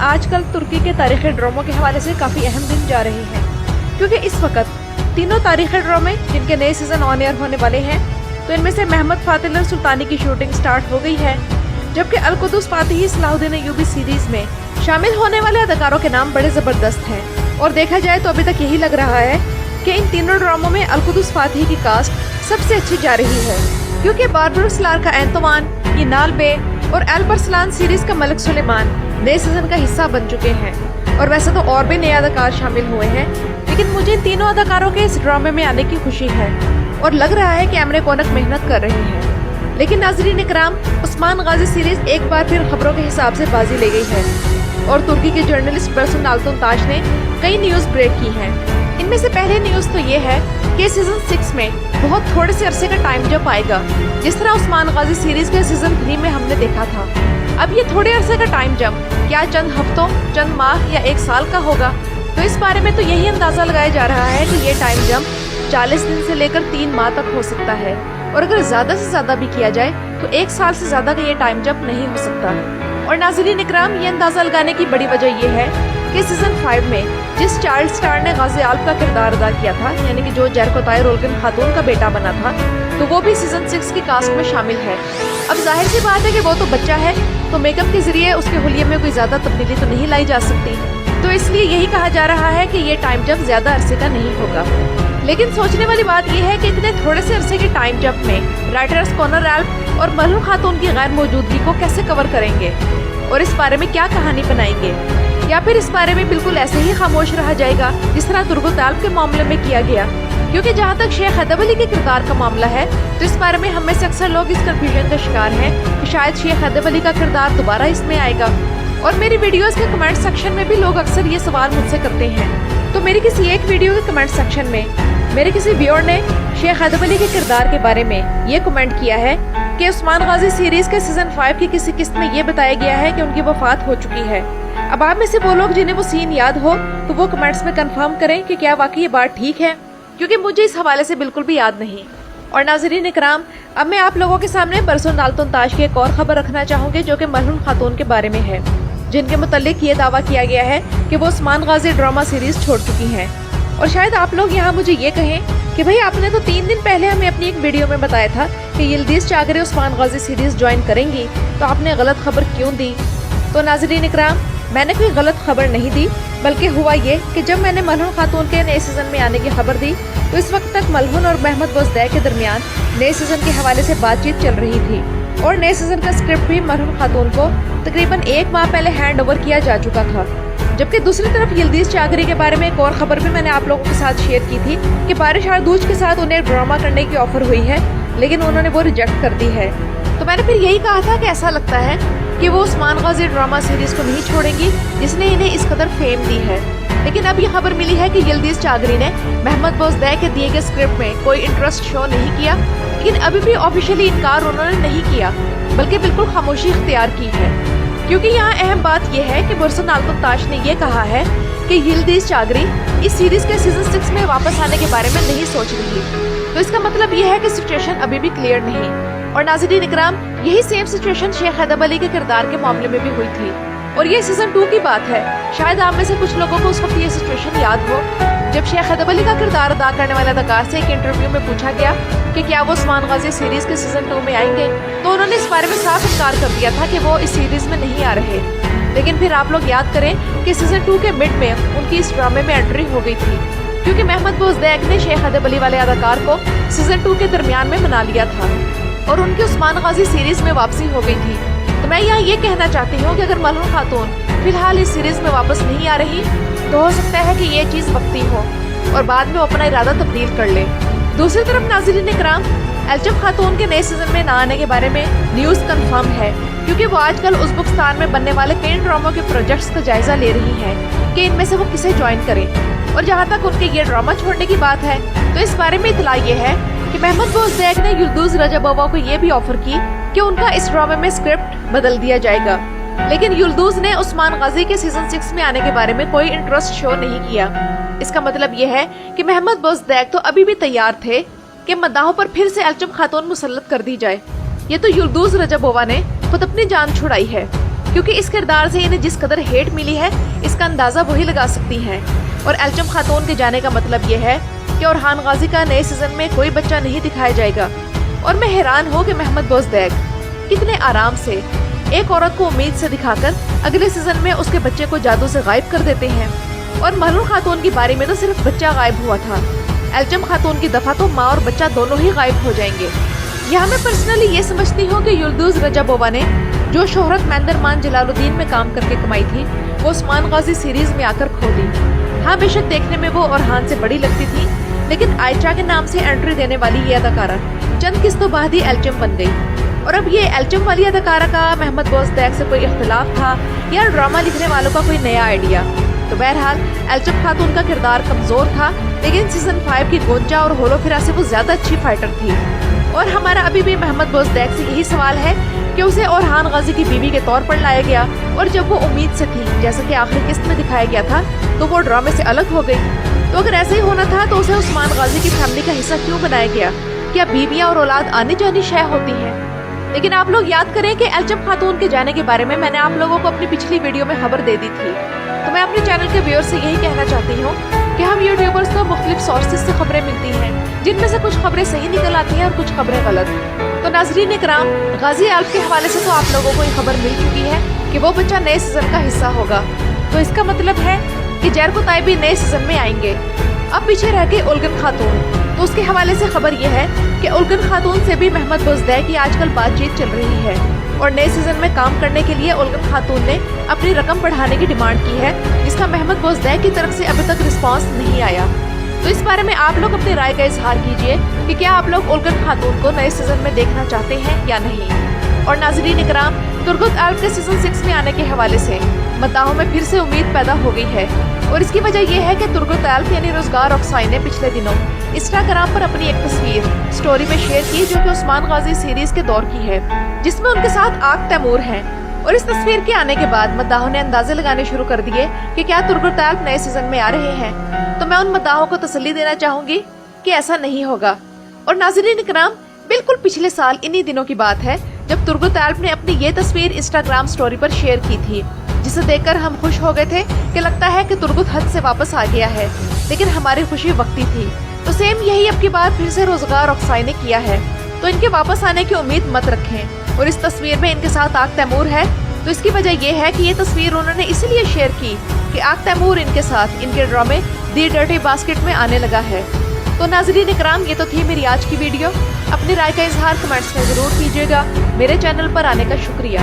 आजकल तुर्की के तारीखी ड्रामों के हवाले से काफी अहम दिन जा रहे हैं, क्योंकि इस वक्त तीनों तारीखी ड्रामे जिनके नए सीजन ऑन एयर होने वाले हैं, तो इनमें से महमद फातिल सुल्तानी की शूटिंग स्टार्ट हो गई है, जबकि अल-कुदूस फातिही सलाहुद्दीन अय्यूबी सीरीज में शामिल होने वाले अदाकारों के नाम बड़े जबरदस्त हैं। और देखा जाए तो अभी तक यही लग रहा है कि इन तीनों ड्रामों में अल-कुदूस फातिही की कास्ट सबसे अच्छी जा रही है, क्योंकि बारबरा लार का एंतोमान, यनाल बे और एल्बरसलान सीरीज का मलिक सुलेमान नए सीजन का हिस्सा बन चुके हैं। और वैसे तो और भी नए अदाकार शामिल हुए हैं, लेकिन मुझे इन तीनों अदाकारों के इस ड्रामे में आने की खुशी है और लग रहा है कि एमरे कोनक मेहनत कर रहे हैं। लेकिन नाज़रीन इकराम, उस्मान गाजी सीरीज एक बार फिर खबरों के हिसाब से बाजी ले गई है और तुर्की के जर्नलिस्ट बरसून आल्तुन ताश ने कई न्यूज ब्रेक की हैं। इनमें से पहले न्यूज तो ये है कि सीजन 6 में बहुत थोड़े से अरसे का टाइम जंप आएगा, जिस तरह उस्मान गाजी सीरीज के सीजन 3 में हमने देखा था। अब ये थोड़े अरसे का टाइम जंप क्या चंद हफ्तों, चंद माह या एक साल का होगा, तो इस बारे में तो यही अंदाजा लगाया जा रहा है कि ये टाइम जंप 40 दिन से लेकर 3 माह तक हो सकता है, और अगर ज्यादा से ज्यादा भी किया जाए तो 1 साल से ज्यादा का ये टाइम जंप नहीं हो सकता। और नाज़रीन इकराम, ये अंदाजा लगाने की बड़ी वजह ये है कि सीजन 5 में जिस चाइल्ड स्टार ने गाजी आल्प का किरदार अदा किया था, यानी कि जो जरकोताय रोल्गन खातून का बेटा बना था, तो वो भी सीजन 6 की कास्ट में शामिल है। अब जाहिर सी बात है कि वो तो बच्चा है, तो मेकअप के जरिए उसके हुलिये में कोई ज्यादा तब्दीली तो नहीं लाई जा सकती, तो इसलिए यही कहा जा रहा है कि ये टाइम जंप ज्यादा अरसे का नहीं होगा। लेकिन सोचने वाली बात यह है कि इतने थोड़े से अरसे के टाइम जंप में राइटर्स कॉनर रैल्फ और मलहून खातून की गैर मौजूदगी को कैसे कवर करेंगे और इस बारे में क्या कहानी बनाएंगे, या फिर इस बारे में बिल्कुल ऐसे ही खामोश रहा जाएगा जिस तरह तुर्गुत आल्प के मामले में किया गया। क्योंकि जहाँ तक शेख अदब अली के किरदार का मामला है, तो इस बारे में हम में से अक्सर लोग इस कंफ्यूजन का शिकार हैं कि शायद शेख अदब अली का किरदार दोबारा इसमें आएगा। और मेरी वीडियोस के कमेंट सेक्शन में भी लोग अक्सर ये सवाल मुझसे करते हैं, तो मेरी किसी एक वीडियो के कमेंट सेक्शन में मेरे किसी व्यूअर ने शेख अदब अली के किरदार के बारे में ये कमेंट किया है कि उस्मान गाजी सीरीज के सीजन 5 की किसी किस्त में ये बताया गया है कि उनकी वफात हो चुकी है। अब आप में से वो लोग जिन्हें वो सीन याद हो, तो वो कमेंट्स में कंफर्म करें कि क्या वाकई ये बात ठीक है, क्योंकि मुझे इस हवाले से बिल्कुल भी याद नहीं। और नाज़रीन इकराम, अब मैं आप लोगों के सामने बरसून आल्तुन ताश की एक और खबर रखना चाहूंगी, जो कि मलहून खातून के बारे में है, जिनके मुतालिक ये दावा किया गया है कि वो उस्मान गाजी ड्रामा सीरीज छोड़ चुकी हैं। और शायद आप लोग यहाँ मुझे ये कहें कि भाई आपने तो 3 दिन पहले हमें अपनी एक वीडियो में बताया था कि यिल्दीज चागरी उस्मान गाजी सीरीज ज्वाइन करेंगी, तो आपने गलत खबर क्यों दी। तो नाज़रीन इकराम, मैंने कोई गलत खबर नहीं दी, बल्कि हुआ ये कि जब मैंने मलहून खातून के नए सीजन में आने की खबर दी, तो इस वक्त तक मलहून और महमद बोज़दैक के दरमियान नए सीजन के हवाले से बातचीत चल रही थी और नए सीजन का स्क्रिप्ट भी मलहून खातून को तकरीबन 1 माह पहले हैंड ओवर किया जा चुका था। जबकि दूसरी तरफ यिल्दीज चागरी के बारे में एक और खबर भी मैंने आप लोगों के साथ शेयर की थी कि बारिश आरदूज के साथ उन्हें ड्रामा करने की ऑफर हुई है, लेकिन उन्होंने वो रिजेक्ट कर दी है। तो मैंने फिर यही कहा था कि ऐसा लगता है कि वो उस्मान गाजी ड्रामा सीरीज को नहीं छोड़ेंगी, जिसने इन्हें इस कदर फेम दी है। लेकिन अब ये खबर मिली है कि यिल्दीज चागरी ने महमद बोज़दैक के दिए गए स्क्रिप्ट में कोई इंटरेस्ट शो नहीं किया, लेकिन अभी भी ऑफिशियली इनकार उन्होंने नहीं किया, बल्कि बिल्कुल खामोशी इख्तियार की है। क्योंकि यहाँ अहम बात यह है कि बरसून आल्तुन ताश ने यह कहा है कि यिल्दीज चागरी इस सीरीज के सीजन 6 में वापस आने के बारे में नहीं सोच रही, तो इसका मतलब यह है कि सिचुएशन अभी भी क्लियर नहीं। और नाज़रीन इकराम, यही सेम सिचुएशन शेख अदब अली के किरदार के मामले में भी हुई थी, और ये सीजन 2 की बात है। शायद आप में से कुछ लोगों को उस वक्त ये सिचुएशन याद हो, जब शेख अदब अली का किरदार अदा करने वाले अदाकार से एक इंटरव्यू में पूछा गया कि क्या वो उस्मान गाजी सीरीज के सीजन 2 में आएंगे, तो उन्होंने इस बारे में साफ इनकार कर दिया था कि वो इस सीरीज में नहीं आ रहे। लेकिन फिर आप लोग याद करें कि सीजन 2 के मिड में उनकी इस ड्रामे में एंट्री हो गई थी, क्योंकि महमद बोज़दैक ने शेख अदब अली वाले अदाकार को सीजन 2 के दरमियान में मना लिया था और उनकी उस्मान गाजी सीरीज में वापसी हो गई थी। तो मैं यहाँ ये कहना चाहती हूँ कि अगर मलहून खातून फिलहाल इस सीरीज में वापस नहीं आ रही, तो हो सकता है कि ये चीज़ वक्ती हो और बाद में वो अपना इरादा तब्दील कर ले। दूसरी तरफ नाज़रीन इकराम, एल्चम खातून के नए सीजन में न आने के बारे में न्यूज़ कंफर्म है, क्योंकि वो आजकल उज़्बेकिस्तान में बनने वाले कई ड्रामों के प्रोजेक्ट्स का जायजा ले रही है कि इनमें से वो किसे ज्वाइन करें। और जहाँ तक उनके ये ड्रामा छोड़ने की बात है, तो इस बारे में इतला ये है कि महमद बोज़दैक ने युल्दूज रजबोवा को ये भी ऑफर की कि उनका इस ड्रामे में स्क्रिप्ट बदल दिया जाएगा, लेकिन युल्दूज ने उस्मान गाजी के सीजन 6 में आने के बारे में कोई इंटरेस्ट शो नहीं किया। इसका मतलब यह है कि महमद बोज़दैक तो अभी भी तैयार थे कि मद्दाहों पर फिर से एल्चम खातून मुसल्लत कर दी जाए। ये तो युल्दूज रजबोवा ने खुद अपनी जान छुड़ाई है। क्योंकि इस किरदार से इन्हें जिस कदर हेट मिली है इसका अंदाजा वही लगा सकती हैं। और एल्चम खातून के जाने का मतलब ये है कि ओरहान गाजी का नए सीजन में कोई बच्चा नहीं दिखाया जाएगा। और मैं हैरान हूँ कि मोहम्मद बोज़दैक कितने आराम से एक औरत को उम्मीद से दिखाकर अगले सीजन में उसके बच्चे को जादू से गायब कर देते हैं। और महलूल खातून की बारी में तो सिर्फ बच्चा गायब हुआ था, एल्चम खातून की दफा तो माँ और बच्चा दोनों ही गायब हो जाएंगे। यहाँ मैं पर्सनली ये समझती हूँ कि युल्दुज़ रजाबोवा ने जो शोहरत मैंदरमान जलालुद्दीन में काम करके कमाई थी वो उस्मान गाजी सीरीज में आकर खो दी। हाँ, बेशक देखने में वो ओरहान से बड़ी लगती थी, लेकिन आयशा के नाम से एंट्री देने वाली ये अदाकारा चंद किस्तों बाद ही एल्चम बन गई। और अब ये एल्चम वाली अदाकारा का मोहम्मद बोज़दैक से कोई इख्तिलाफ था या ड्रामा लिखने वालों का कोई नया आइडिया। तो बहरहाल एल्चम खातून का किरदार कमजोर था, लेकिन सीजन 5 की गोंजा और होलोफिरा से वो ज्यादा अच्छी फाइटर थी। और हमारा अभी भी मोहम्मद बोज़दैक से यही सवाल है कि उसे ओरहान गाजी की बीवी के तौर पर लाया गया, और जब वो उम्मीद से थी जैसा कि आखिरी किस्त में दिखाया गया था तो वो ड्रामे से अलग हो गई। तो अगर ऐसा ही होना था तो उसे उस्मान गाजी की फैमिली का हिस्सा क्यों बनाया गया? क्या बीवियां और औलाद आने जानी शय होती हैं? लेकिन आप लोग याद करें कि एल्चम खातून के जाने के बारे में मैंने आप लोगों को अपनी पिछली वीडियो में खबर दे दी थी। तो मैं अपने चैनल के व्यूअर्स से यही कहना चाहती हूँ कि हम यूट्यूबर्स को मुख्तलिफ सोर्सेज से खबरें मिलती हैं, जिनमें से कुछ खबरें सही निकल आती हैं और कुछ खबरें गलत। तो नाजरीन इकराम, गाजी आल्फ के हवाले से तो आप लोगों को ये खबर मिल चुकी है कि वो बच्चा नए सीजन का हिस्सा होगा। तो इसका मतलब है कि जैरको ताइबी नए सीजन में आएंगे। अब पीछे रह गई उलगन खातून, तो उसके हवाले से खबर यह है कि उलगन खातून से भी मोहम्मद बोज़दैक की आजकल बातचीत चल रही है, और नए सीजन में काम करने के लिए उलगन खातून ने अपनी रकम बढ़ाने की डिमांड की है, जिसका मोहम्मद बोज़दैक की तरफ से अभी तक रिस्पांस नहीं आया। तो इस बारे में आप लोग अपनी राय का इजहार कीजिए कि क्या आप लोग उलगन खातून को नए सीजन में देखना चाहते हैं या नहीं। और नाजरीन इकराम, तुर्गुत आल्फ के सीजन 6 में आने के हवाले से मद्दाहों में फिर से उम्मीद पैदा हो गई है, और इसकी वजह यह है कि तुर्गुत आल्फ यानी रोजगार ऑक्साई ने पिछले दिनों इंस्टाग्राम पर अपनी एक तस्वीर स्टोरी में शेयर की जो कि उस्मान गाजी सीरीज के दौर की है, जिसमें उनके साथ आग तैमूर हैं। और इस तस्वीर के आने के बाद मद्दाहों ने अंदाजे लगाने शुरू कर दिए कि क्या तुर्गुत आल्फ नए सीजन में आ रहे हैं। तो मैं उन मद्दाहों को तसल्ली देना चाहूंगी कि ऐसा नहीं होगा। और नाज़रीन इकराम, बिल्कुल पिछले साल इन्हीं दिनों की बात है जब तुर्गुत आल्फ ने अपनी ये तस्वीर इंस्टाग्राम स्टोरी पर शेयर की थी, जिसे देखकर हम खुश हो गए थे कि लगता है कि तुर्गुत हज से वापस आ गया है। लेकिन हमारी खुशी वक्ती थी। तो सेम यही अब की बार फिर से रोजगार ऑक्साई ने किया है। तो इनके वापस आने की उम्मीद मत रखें। और इस तस्वीर में इनके साथ आग तैमूर है, तो इसकी वजह यह है कि ये तस्वीर उन्होंने इसलिए शेयर की कि आग तैमूर इनके साथ इनके ड्रामे दी डर्टी बास्केट में आने लगा है। तो नाज़रीन इकराम, ये तो थी मेरी आज की वीडियो। अपनी राय का इजहार कमेंट्स में जरूर कीजिएगा। मेरे चैनल पर आने का शुक्रिया।